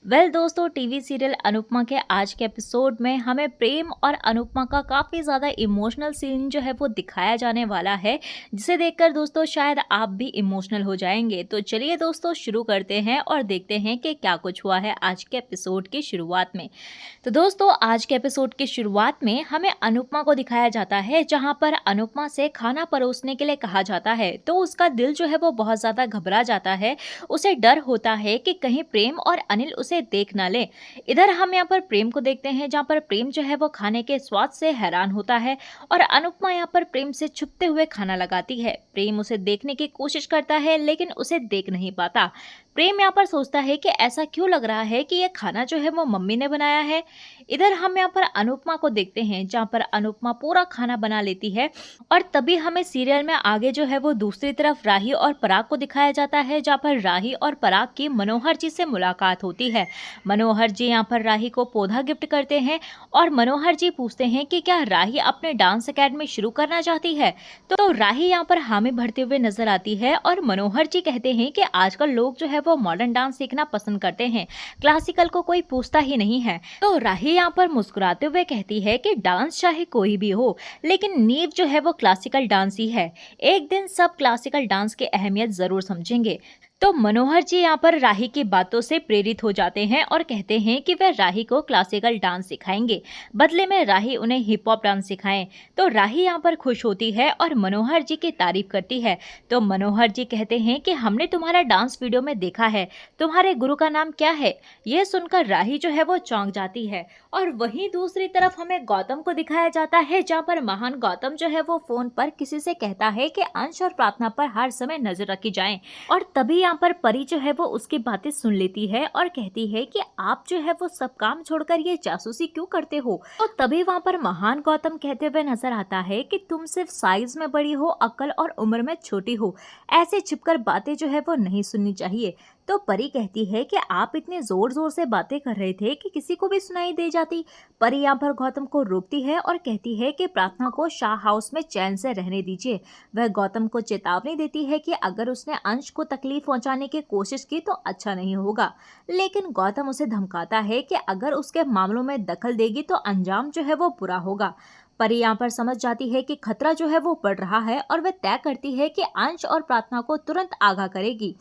दोस्तों, TV serial Anupama के आज के एपिसोड में हमें प्रेम और अनुपमा का काफ़ी ज़्यादा इमोशनल सीन जो है वो दिखाया जाने वाला है, जिसे देखकर दोस्तों शायद आप भी इमोशनल हो जाएंगे। तो चलिए दोस्तों, शुरू करते हैं और देखते हैं कि क्या कुछ हुआ है आज के एपिसोड की शुरुआत में। तो दोस्तों, आज के एपिसोड की शुरुआत में हमें अनुपमा को दिखाया जाता है, जहां पर अनुपमा से खाना परोसने के लिए कहा जाता है। तो उसका दिल जो है वो बहुत ज़्यादा घबरा जाता है। उसे डर होता है कि कहीं प्रेम और अनिल उसे देख ना ले। इधर हम यहाँ पर प्रेम को देखते हैं, जहाँ पर प्रेम जो है वो खाने के स्वाद से हैरान होता है और अनुपमा यहाँ पर प्रेम से छुपते हुए खाना लगाती है। प्रेम उसे देखने की कोशिश करता है लेकिन उसे देख नहीं पाता। प्रेम यहाँ पर सोचता है कि ऐसा क्यों लग रहा है कि यह खाना जो है वो मम्मी ने बनाया है। इधर हम यहाँ पर अनुपमा को देखते हैं, जहाँ पर अनुपमा पूरा खाना बना लेती है और तभी हमें सीरियल में आगे जो है वो दूसरी तरफ राही और पराग को दिखाया जाता है, जहाँ पर राही और पराग की मनोहर जी से मुलाकात होती है। मनोहर जी यहाँ पर राही को पौधा गिफ्ट करते हैं और मनोहर जी पूछते हैं कि क्या राही अपने डांस अकेडमी शुरू करना चाहती है। तो राही यहाँ पर हामी भरते हुए नजर आती है और मनोहर जी कहते हैं कि आजकल लोग जो है वो मॉडर्न डांस सीखना पसंद करते हैं, क्लासिकल को कोई पूछता ही नहीं है। तो राही यहाँ पर मुस्कुराते हुए कहती है कि डांस चाहे कोई भी हो, लेकिन नींव जो है वो क्लासिकल डांस ही है। एक दिन सब क्लासिकल डांस की अहमियत जरूर समझेंगे। तो मनोहर जी यहाँ पर राही की बातों से प्रेरित हो जाते हैं और कहते हैं कि वे राही को क्लासिकल डांस सिखाएंगे, बदले में राही उन्हें हिप हॉप डांस सिखाएं। तो राही यहाँ पर खुश होती है और मनोहर जी की तारीफ करती है। तो मनोहर जी कहते हैं कि हमने तुम्हारा डांस वीडियो में देखा है, तुम्हारे गुरु का नाम क्या है। यह सुनकर राही जो है वो चौंक जाती है। और वहीं दूसरी तरफ हमें गौतम को दिखाया जाता है, जहाँ पर महान गौतम जो है वो फोन पर किसी से कहता है कि अंश और प्रार्थना पर हर समय नजर रखी जाए। और तभी यहाँ पर परी जो है वो उसकी बातें सुन लेती है और कहती है कि आप जो है वो सब काम छोड़कर ये जासूसी क्यों करते हो। तो तभी वहाँ पर महान गौतम कहते हुए नजर आता है कि तुम सिर्फ साइज में बड़ी हो, अक्ल और उम्र में छोटी हो, ऐसे छिपकर बातें जो है वो नहीं सुननी चाहिए। तो परी कहती है कि आप इतने जोर जोर से बातें कर रहे थे कि किसी को भी सुनाई दे जाती। परी यहाँ पर गौतम को रोकती है और कहती है कि प्रार्थना को शाह हाउस में चैन से रहने दीजिए। वह गौतम को चेतावनी देती है कि अगर उसने अंश को तकलीफ पहुंचाने की कोशिश की तो अच्छा नहीं होगा, लेकिन गौतम उसे धमकाता है कि अगर उसके मामलों में दखल देगी तो अंजाम जो है वो बुरा होगा। परी यहाँ पर समझ जाती है कि खतरा जो है वो बढ़ रहा है और वह तय करती है कि अंश और प्रार्थना को तुरंत आगाह करेगी।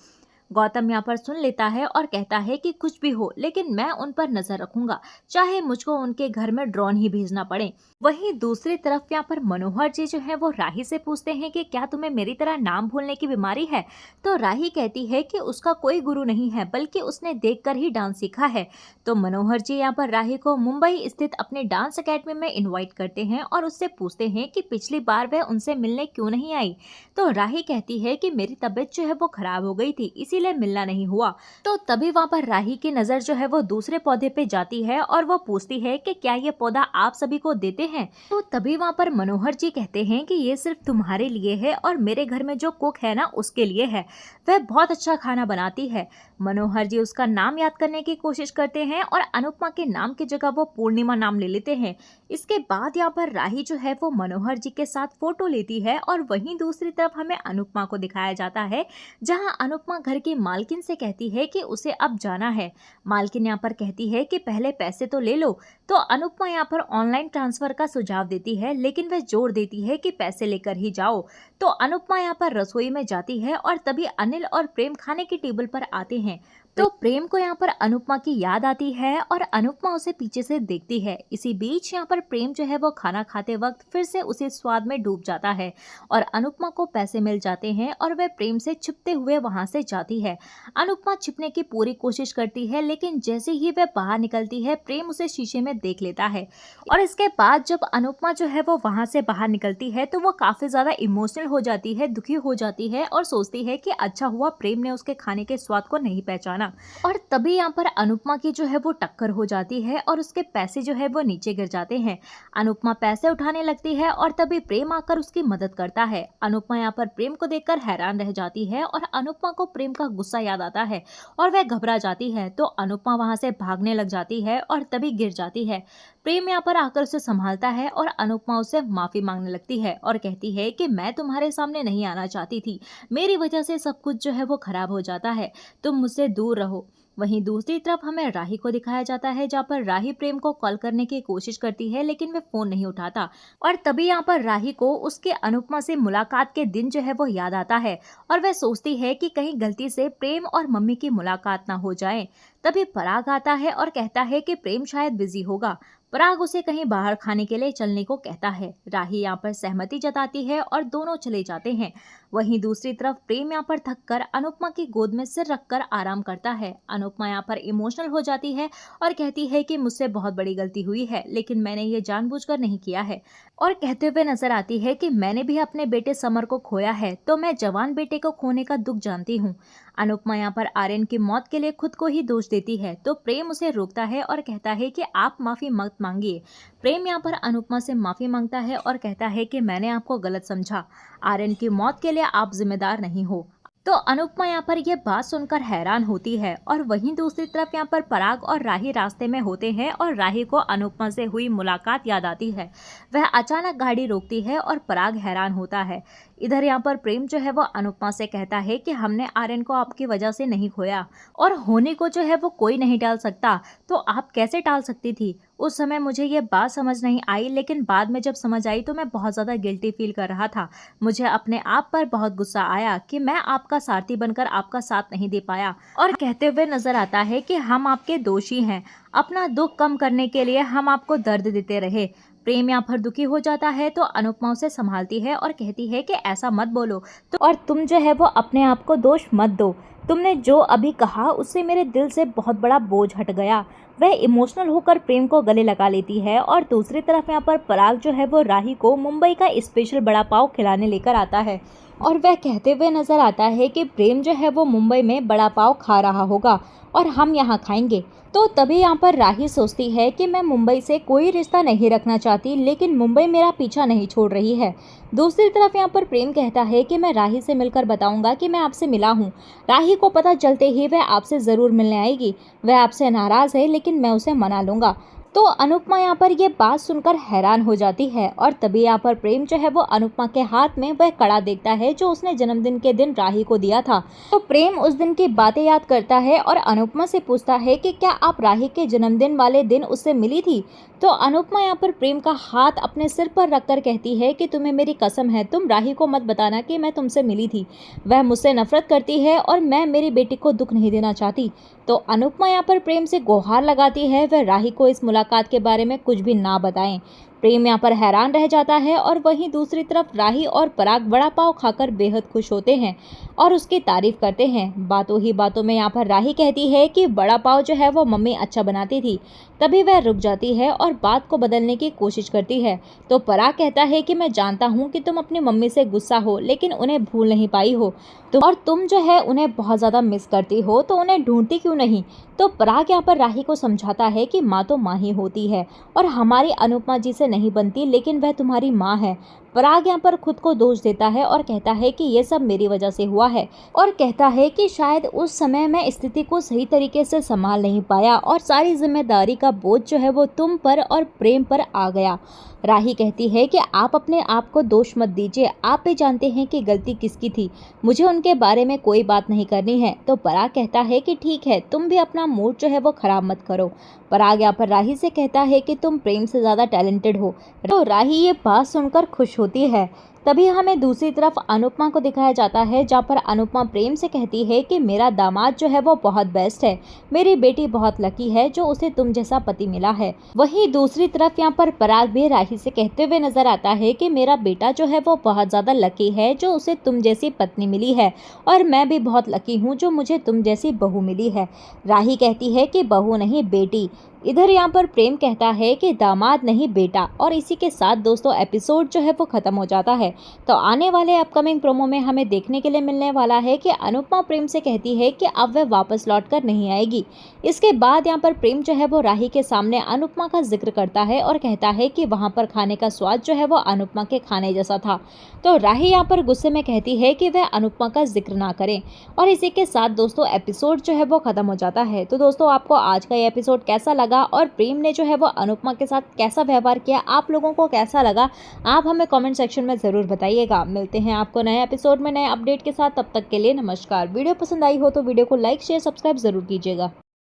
गौतम यहाँ पर सुन लेता है और कहता है कि कुछ भी हो, लेकिन मैं उन पर नजर रखूंगा, चाहे मुझको उनके घर में ड्रोन ही भेजना पड़े। वहीं दूसरी तरफ यहाँ पर मनोहर जी जो है वो राही से पूछते हैं कि क्या तुम्हें मेरी तरह नाम भूलने की बीमारी है। तो राही कहती है कि उसका कोई गुरु नहीं है, बल्कि उसने देखकर ही डांस सीखा है। तो मनोहर जी यहाँ पर राही को मुंबई स्थित अपने डांस अकेडमी में इन्वाइट करते हैं और उससे पूछते हैं कि पिछली बार वह उनसे मिलने क्यों नहीं आई। तो राही कहती है कि मेरी तबीयत जो है वो खराब हो गई थी, इसीलिए मिलना नहीं हुआ। तो तभी वहाँ पर राही की नजर जो है वो दूसरे पौधे पे जाती है और वो पूछती है कि क्या ये पौधा आप सभी को देते हैं। तो तभी वहाँ पर मनोहर जी कहते हैं कि ये सिर्फ तुम्हारे लिए है और मेरे घर में जो कुक है ना उसके लिए है, वह बहुत अच्छा खाना बनाती है। मनोहर जी उसका नाम याद करने की कोशिश करते हैं और अनुपमा के नाम की जगह वो पूर्णिमा नाम ले लेते हैं। इसके बाद यहाँ पर राही जो है वो मनोहर जी के साथ फोटो लेती है और वहीं दूसरी तरफ हमें अनुपमा को दिखाया जाता है, जहाँ अनुपमा घर की मालकिन से कहती है कि उसे अब जाना है। मालकिन यहाँ पर कहती है कि पहले पैसे तो ले लो। तो अनुपमा यहाँ पर ऑनलाइन ट्रांसफर का सुझाव देती है, लेकिन वह जोर देती है कि पैसे लेकर ही जाओ। तो अनुपमा यहाँ पर रसोई में जाती है और तभी अनिल और प्रेम खाने की टेबल पर आते हैं। तो प्रेम को यहाँ पर अनुपमा की याद आती है और अनुपमा उसे पीछे से देखती है। इसी बीच यहाँ पर प्रेम जो है वो खाना खाते वक्त फिर से उसी स्वाद में डूब जाता है और अनुपमा को पैसे मिल जाते हैं और वह प्रेम से छिपते हुए वहां से जाती है। अनुपमा छिपने की पूरी कोशिश करती है, लेकिन जैसे ही वह बाहर निकलती है प्रेम उसे शीशे में देख लेता है। और इसके बाद जब अनुपमा जो है वो वहां से बाहर निकलती है तो वो काफी ज्यादा इमोशनल हो जाती है, दुखी हो जाती है और सोचती है कि अच्छा हुआ प्रेम ने उसके खाने के स्वाद को नहीं पहचाना। और तभी यहाँ पर अनुपमा की जो है वो टक्कर हो जाती है और उसके पैसे जो है वो नीचे गिर जाते हैं। अनुपमा पैसे उठाने लगती है और तभी प्रेम आकर उसकी मदद करता है। अनुपमा यहाँ पर प्रेम को देखकर हैरान रह जाती है और अनुपमा को प्रेम का गुस्सा याद आता है और वह घबरा जाती है। तो अनुपमा वहां से भागने लग जाती है और तभी गिर जाती है। प्रेम यहाँ पर आकर उसे संभालता है और अनुपमा उससे माफी मांगने लगती है और कहती है कि मैं तुम्हारे सामने नहीं आना चाहती थी, मेरी वजह से सब कुछ जो है वो खराब हो जाता है, तुम मुझसे दूर रहो। वहीं दूसरी तरफ हमें राही को दिखाया जाता है, जहाँ पर राही प्रेम को कॉल करने की कोशिश करती है लेकिन वह फोन नहीं उठाता। और तभी यहाँ पर राही को उसके अनुपमा से मुलाकात के दिन जो है वो याद आता है और वह सोचती है कि कहीं गलती से प्रेम और मम्मी की मुलाकात ना हो जाए। तभी पराग आता है और कहता है कि प्रेम शायद बिजी होगा। पराग उसे कहीं बाहर खाने के लिए चलने को कहता है। राही यहाँ पर सहमति जताती है और दोनों चले जाते हैं। वहीं दूसरी तरफ प्रेम यहाँ पर थककर अनुपमा की गोद में सिर रखकर आराम करता है। अनुपमा यहाँ पर इमोशनल हो जाती है और कहती है कि मुझसे बहुत बड़ी गलती हुई है, लेकिन मैंने ये जानबूझकर नहीं किया है। और कहते हुए नजर आती है कि मैंने भी अपने बेटे समर को खोया है, तो मैं जवान बेटे को खोने का दुख जानती हूँ। अनुपमा यहाँ पर आर्यन की मौत के लिए खुद को ही दोष देती है, तो प्रेम उसे रोकता है और कहता है कि आप माफी मत मांगिए। प्रेम यहाँ पर अनुपमा से माफी मांगता है और कहता है कि मैंने आपको गलत समझा। आर्यन की मौत के लिए आप जिम्मेदार नहीं हो। तो अनुपमा यहाँ पर यह बात सुनकर हैरान होती है। और वहीं दूसरी तरफ यहाँ पर पराग और राही रास्ते में होते हैं और राही को अनुपमा से हुई मुलाकात याद आती है। वह अचानक गाड़ी रोकती है और पराग हैरान होता है। इधर यहाँ पर प्रेम जो है वो अनुपमा से कहता है कि हमने आर्यन को आपकी वजह से नहीं खोया और होने को जो है वो कोई नहीं टाल सकता, तो आप कैसे टाल सकती थी। उस समय मुझे ये बात समझ नहीं आई, लेकिन बाद में जब समझ आई तो मैं बहुत ज़्यादा गिल्टी फील कर रहा था। मुझे अपने आप पर बहुत गुस्सा आया कि मैं आपका सारथी बनकर आपका साथ नहीं दे पाया। और कहते हुए नजर आता है कि हम आपके दोषी हैं, अपना दुख कम करने के लिए हम आपको दर्द देते रहे। प्रेम यहाँ पर दुखी हो जाता है, तो अनुपमा उसे संभालती है और कहती है कि ऐसा मत बोलो तो, और तुम जो है वो अपने आप को दोष मत दो। तुमने जो अभी कहा उससे मेरे दिल से बहुत बड़ा बोझ हट गया। वह इमोशनल होकर प्रेम को गले लगा लेती है। और दूसरी तरफ यहाँ पर पराग जो है वो राही को मुंबई का स्पेशल बड़ा पाव खिलाने लेकर आता है और वह कहते हुए नजर आता है कि प्रेम जो है वो मुंबई में बड़ा पाव खा रहा होगा और हम यहाँ खाएंगे। तो तभी यहाँ पर राही सोचती है कि मैं मुंबई से कोई रिश्ता नहीं रखना चाहती, लेकिन मुंबई मेरा पीछा नहीं छोड़ रही है। दूसरी तरफ यहाँ पर प्रेम कहता है कि मैं राही से मिलकर बताऊंगा कि मैं आपसे मिला हूँ। राही को पता चलते ही वह आपसे ज़रूर मिलने आएगी। वह आपसे नाराज़ है, लेकिन मैं उसे मना लूँगा। तो अनुपमा यहाँ पर ये बात सुनकर हैरान हो जाती है। और तभी यहाँ पर प्रेम जो है वो अनुपमा के हाथ में वह कड़ा देखता है जो उसने जन्मदिन के दिन राही को दिया था। तो प्रेम उस दिन की बातें याद करता है और अनुपमा से पूछता है कि क्या आप राही के जन्मदिन वाले दिन उससे मिली थी। तो अनुपमा यहाँ पर प्रेम का हाथ अपने सिर पर रखकर कहती है कि तुम्हें मेरी कसम है, तुम राही को मत बताना कि मैं तुमसे मिली थी। वह मुझसे नफरत करती है और मैं मेरी बेटी को दुख नहीं देना चाहती। तो अनुपमा यहाँ पर प्रेम से गुहार लगाती है वह राही को इस मुलाकात के बारे में कुछ भी ना बताएं। प्रेम यहाँ पर हैरान रह जाता है। और वहीं दूसरी तरफ राही और पराग बड़ा पाव खाकर बेहद खुश होते हैं और उसकी तारीफ करते हैं। बातों ही बातों में यहाँ पर राही कहती है कि बड़ा पाव जो है वो मम्मी अच्छा बनाती थी। तभी वह रुक जाती है और बात को बदलने की कोशिश करती है। तो पराग कहता है कि मैं जानता हूँ कि तुम अपनी मम्मी से गुस्सा हो, लेकिन उन्हें भूल नहीं पाई हो और तुम जो है उन्हें बहुत ज़्यादा मिस करती हो, तो उन्हें ढूंढती क्यों नहीं। तो पराग यहाँ पर राही को समझाता है कि माँ तो माँ ही होती है और हमारी अनुपमा जी से नहीं बनती, लेकिन वह तुम्हारी माँ है। पराग यहाँ पर खुद को दोष देता है और कहता है कि ये सब मेरी वजह से हुआ है और कहता है कि शायद उस समय मैं स्थिति को सही तरीके से संभाल नहीं पाया और सारी जिम्मेदारी का बोझ जो है वो तुम पर और प्रेम पर आ गया। राही कहती है कि आप अपने आप को दोष मत दीजिए, आप भी जानते हैं कि गलती किसकी थी, मुझे उनके बारे में कोई बात नहीं करनी है। तो पराग कहता है कि ठीक है, तुम भी अपना मूड जो है वो खराब मत करो। पराग यहाँ पर राही से कहता है कि तुम प्रेम से ज़्यादा टैलेंटेड हो। तो राही ये बात सुनकर खुश होती है। तभी हमें दूसरी तरफ अनुपमा को दिखाया जाता है, जहाँ पर अनुपमा प्रेम से कहती है कि मेरा दामाद जो है वो बहुत बेस्ट है, मेरी बेटी बहुत लकी है जो उसे तुम जैसा पति मिला है। वहीं दूसरी तरफ यहाँ पर पराग भी राही से कहते हुए नजर आता है कि मेरा बेटा जो है वो बहुत ज़्यादा लकी है जो उसे तुम जैसी पत्नी मिली है और मैं भी बहुत लकी हूँ जो मुझे तुम जैसी बहू मिली है। राही कहती है कि बहू नहीं बेटी। इधर यहाँ पर प्रेम कहता है कि दामाद नहीं बेटा। और इसी के साथ दोस्तों एपिसोड जो है वो खत्म हो जाता है। तो आने वाले अपकमिंग प्रोमो में हमें देखने के लिए मिलने वाला है कि अनुपमा प्रेम से कहती है कि अब वह वापस लौट कर नहीं आएगी। इसके बाद यहाँ पर प्रेम जो है वो राही के सामने अनुपमा का जिक्र करता है और कहता है कि वहाँ पर खाने का स्वाद जो है वो अनुपमा के खाने जैसा था। तो राही यहाँ पर गुस्से में कहती है कि वह अनुपमा का जिक्र ना करें। और इसी के साथ दोस्तों एपिसोड जो है वो खत्म हो जाता है। तो दोस्तों आपको आज का ये एपिसोड कैसा लगा और प्रेम ने जो है वो अनुपमा के साथ कैसा व्यवहार किया, आप लोगों को कैसा लगा, आप हमें कमेंट सेक्शन में ज़रूर बताइएगा। मिलते हैं आपको नए एपिसोड में नए अपडेट के साथ, तब तक के लिए नमस्कार। वीडियो पसंद आई हो तो वीडियो को लाइक शेयर सब्सक्राइब ज़रूर कीजिएगा।